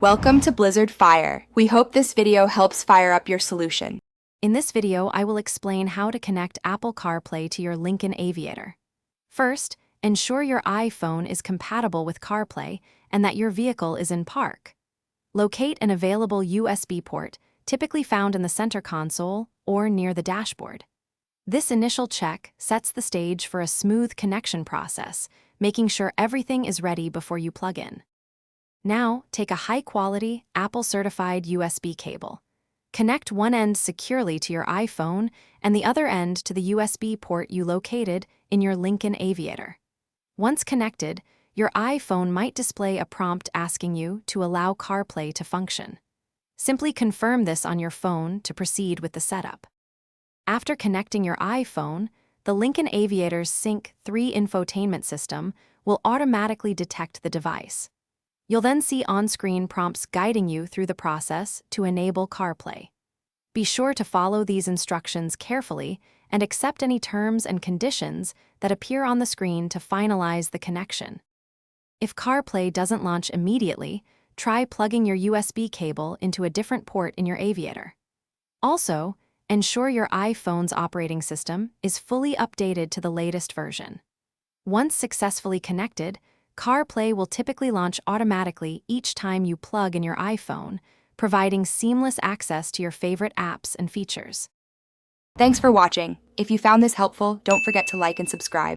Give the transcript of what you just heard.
Welcome to Blizzard Fire. We hope this video helps fire up your solution. In this video, I will explain how to connect Apple CarPlay to your Lincoln Aviator. First, ensure your iPhone is compatible with CarPlay and that your vehicle is in park. Locate an available USB port, typically found in the center console or near the dashboard. This initial check sets the stage for a smooth connection process, making sure everything is ready before you plug in. Now, take a high-quality, Apple-certified USB cable. Connect one end securely to your iPhone and the other end to the USB port you located in your Lincoln Aviator. Once connected, your iPhone might display a prompt asking you to allow CarPlay to function. Simply confirm this on your phone to proceed with the setup. After connecting your iPhone, the Lincoln Aviator's Sync 3 infotainment system will automatically detect the device. You'll then see on-screen prompts guiding you through the process to enable CarPlay. Be sure to follow these instructions carefully and accept any terms and conditions that appear on the screen to finalize the connection. If CarPlay doesn't launch immediately, try plugging your USB cable into a different port in your Aviator. Also, ensure your iPhone's operating system is fully updated to the latest version. Once successfully connected, CarPlay will typically launch automatically each time you plug in your iPhone, providing seamless access to your favorite apps and features. Thanks for watching. If you found this helpful, don't forget to like and subscribe.